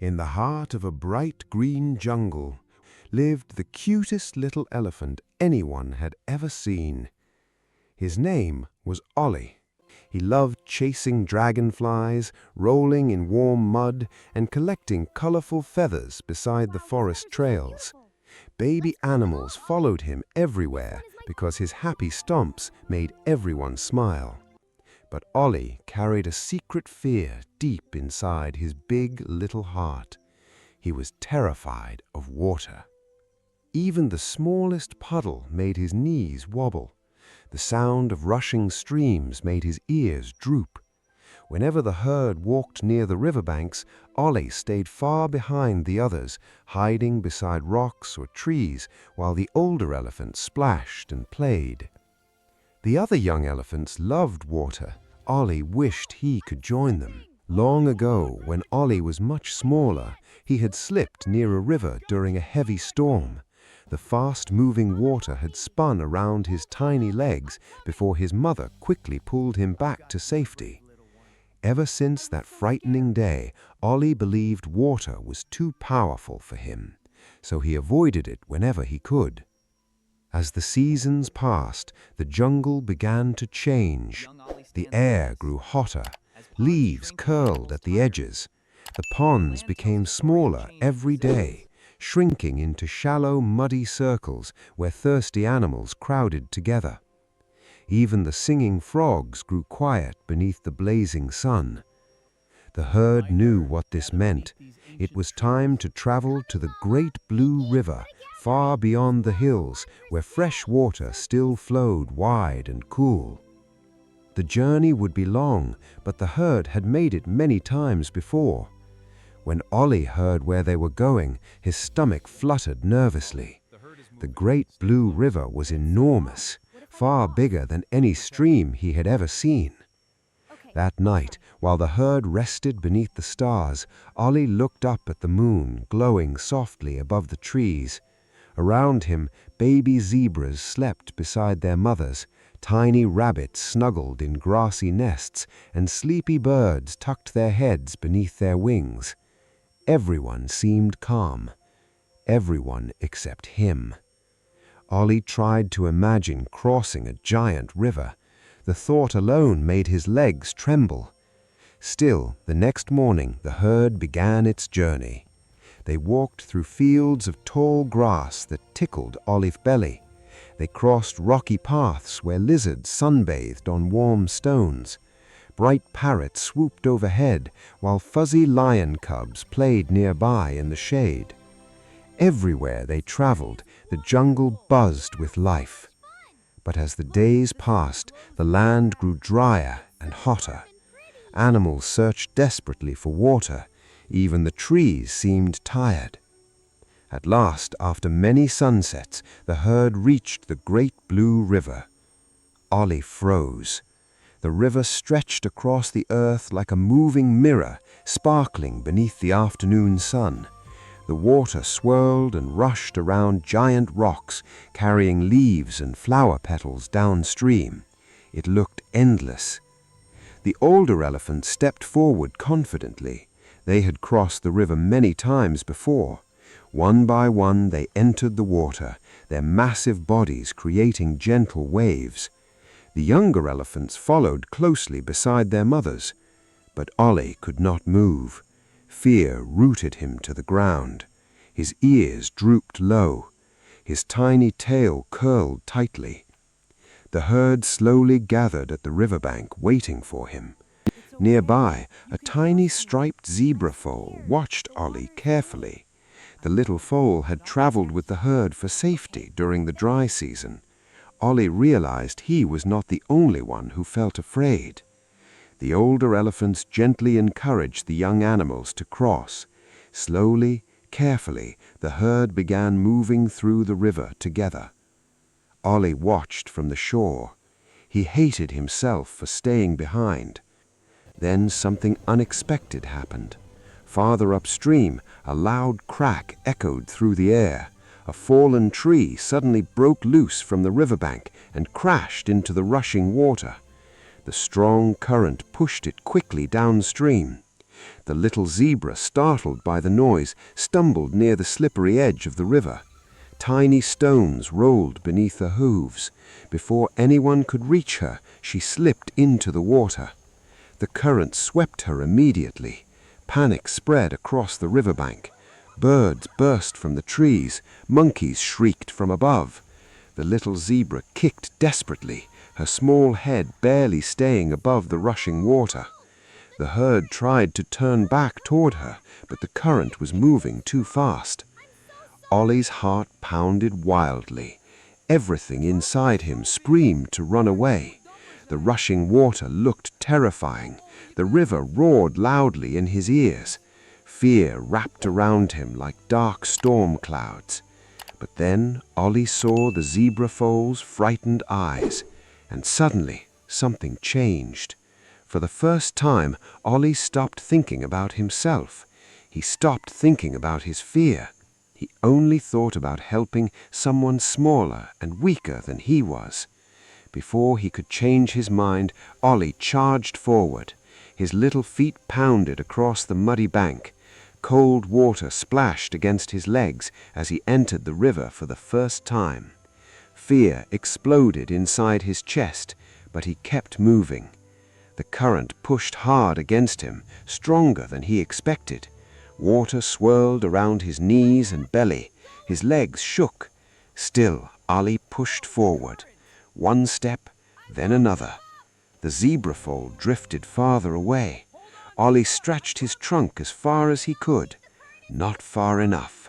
In the heart of a bright green jungle lived the cutest little elephant anyone had ever seen. His name was Ollie. He loved chasing dragonflies, rolling in warm mud, and collecting colorful feathers beside the forest trails. Baby animals followed him everywhere because his happy stomps made everyone smile. But Ollie carried a secret fear deep inside his big little heart. He was terrified of water. Even the smallest puddle made his knees wobble. The sound of rushing streams made his ears droop. Whenever the herd walked near the riverbanks, Ollie stayed far behind the others, hiding beside rocks or trees while the older elephants splashed and played. The other young elephants loved water. Ollie wished he could join them. Long ago, when Ollie was much smaller, he had slipped near a river during a heavy storm. The fast-moving water had spun around his tiny legs before his mother quickly pulled him back to safety. Ever since that frightening day, Ollie believed water was too powerful for him, so he avoided it whenever he could. As the seasons passed, the jungle began to change. The air grew hotter. Leaves curled at the edges. The ponds became smaller every day, shrinking into shallow, muddy circles where thirsty animals crowded together. Even the singing frogs grew quiet beneath the blazing sun. The herd knew what this meant. It was time to travel to the great blue river, far beyond the hills, where fresh water still flowed wide and cool. The journey would be long, but the herd had made it many times before. When Ollie heard where they were going, his stomach fluttered nervously. The great blue river was enormous, far bigger than any stream he had ever seen. That night, while the herd rested beneath the stars, Ollie looked up at the moon glowing softly above the trees. Around him, baby zebras slept beside their mothers, tiny rabbits snuggled in grassy nests, and sleepy birds tucked their heads beneath their wings. Everyone seemed calm. Everyone except him. Ollie tried to imagine crossing a giant river. The thought alone made his legs tremble. Still, the next morning, the herd began its journey. They walked through fields of tall grass that tickled Ollie's belly. They crossed rocky paths where lizards sunbathed on warm stones. Bright parrots swooped overhead, while fuzzy lion cubs played nearby in the shade. Everywhere they traveled, the jungle buzzed with life. But as the days passed, the land grew drier and hotter. Animals searched desperately for water. Even the trees seemed tired. At last, after many sunsets, the herd reached the great blue river. Ollie froze. The river stretched across the earth like a moving mirror, sparkling beneath the afternoon sun. The water swirled and rushed around giant rocks, carrying leaves and flower petals downstream. It looked endless. The older elephants stepped forward confidently. They had crossed the river many times before. One by one they entered the water, their massive bodies creating gentle waves. The younger elephants followed closely beside their mothers. But Ollie could not move. Fear rooted him to the ground. His ears drooped low. His tiny tail curled tightly. The herd slowly gathered at the riverbank, waiting for him. Nearby, a tiny striped zebra foal watched Ollie carefully. The little foal had traveled with the herd for safety during the dry season. Ollie realized he was not the only one who felt afraid. The older elephants gently encouraged the young animals to cross. Slowly, carefully, the herd began moving through the river together. Ollie watched from the shore. He hated himself for staying behind. Then something unexpected happened. Farther upstream, a loud crack echoed through the air. A fallen tree suddenly broke loose from the riverbank and crashed into the rushing water. The strong current pushed it quickly downstream. The little zebra, startled by the noise, stumbled near the slippery edge of the river. Tiny stones rolled beneath her hooves. Before anyone could reach her, she slipped into the water. The current swept her immediately. Panic spread across the riverbank. Birds burst from the trees. Monkeys shrieked from above. The little zebra kicked desperately, her small head barely staying above the rushing water. The herd tried to turn back toward her, but the current was moving too fast. Ollie's heart pounded wildly. Everything inside him screamed to run away. The rushing water looked terrifying. The river roared loudly in his ears. Fear wrapped around him like dark storm clouds. But then Ollie saw the zebra foal's frightened eyes, and suddenly something changed. For the first time, Ollie stopped thinking about himself. He stopped thinking about his fear. He only thought about helping someone smaller and weaker than he was. Before he could change his mind, Ollie charged forward. His little feet pounded across the muddy bank. Cold water splashed against his legs as he entered the river for the first time. Fear exploded inside his chest, but he kept moving. The current pushed hard against him, stronger than he expected. Water swirled around his knees and belly. His legs shook. Still, Ollie pushed forward. One step, then another. The zebra foal drifted farther away. Ollie stretched his trunk as far as he could. Not far enough.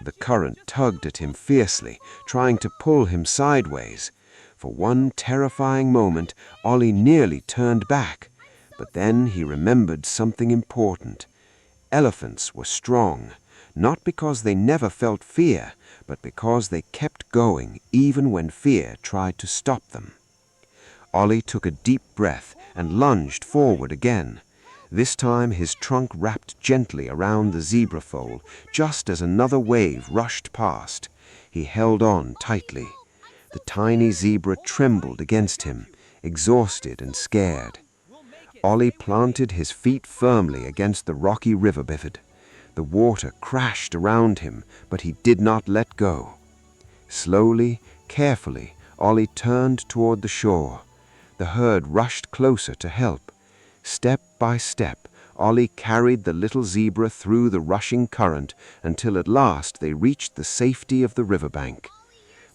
The current tugged at him fiercely, trying to pull him sideways. For one terrifying moment, Ollie nearly turned back. But then he remembered something important. Elephants were strong, not because they never felt fear, but because they kept going even when fear tried to stop them. Ollie took a deep breath and lunged forward again. This time his trunk wrapped gently around the zebra foal, just as another wave rushed past. He held on tightly. The tiny zebra trembled against him, exhausted and scared. Ollie planted his feet firmly against the rocky riverbed. The water crashed around him, but he did not let go. Slowly, carefully, Ollie turned toward the shore. The herd rushed closer to help. Step by step, Ollie carried the little zebra through the rushing current until at last they reached the safety of the riverbank.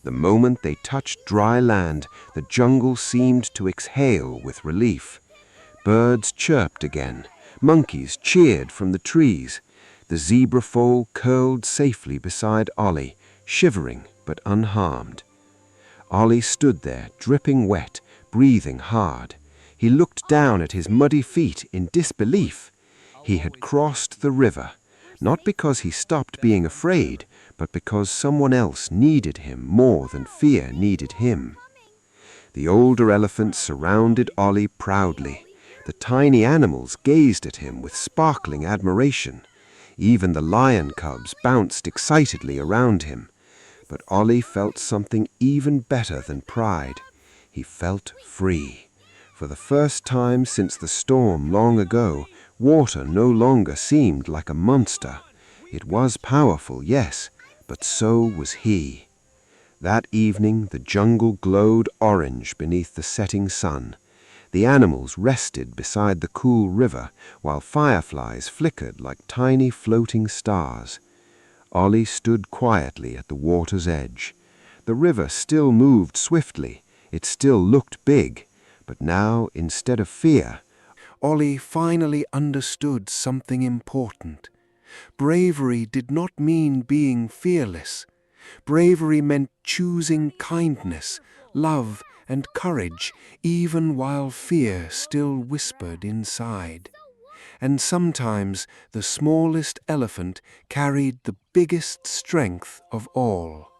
The moment they touched dry land, the jungle seemed to exhale with relief. Birds chirped again. Monkeys cheered from the trees. The zebra foal curled safely beside Ollie, shivering but unharmed. Ollie stood there, dripping wet, breathing hard. He looked down at his muddy feet in disbelief. He had crossed the river, not because he stopped being afraid, but because someone else needed him more than fear needed him. The older elephants surrounded Ollie proudly. The tiny animals gazed at him with sparkling admiration. Even the lion cubs bounced excitedly around him. But Ollie felt something even better than pride. He felt free. For the first time since the storm long ago, water no longer seemed like a monster. It was powerful, yes, but so was he. That evening the jungle glowed orange beneath the setting sun. The animals rested beside the cool river, while fireflies flickered like tiny floating stars. Ollie stood quietly at the water's edge. The river still moved swiftly. It still looked big. But now, instead of fear, Ollie finally understood something important. Bravery did not mean being fearless. Bravery meant choosing kindness, love, and courage, even while fear still whispered inside. And sometimes the smallest elephant carried the biggest strength of all.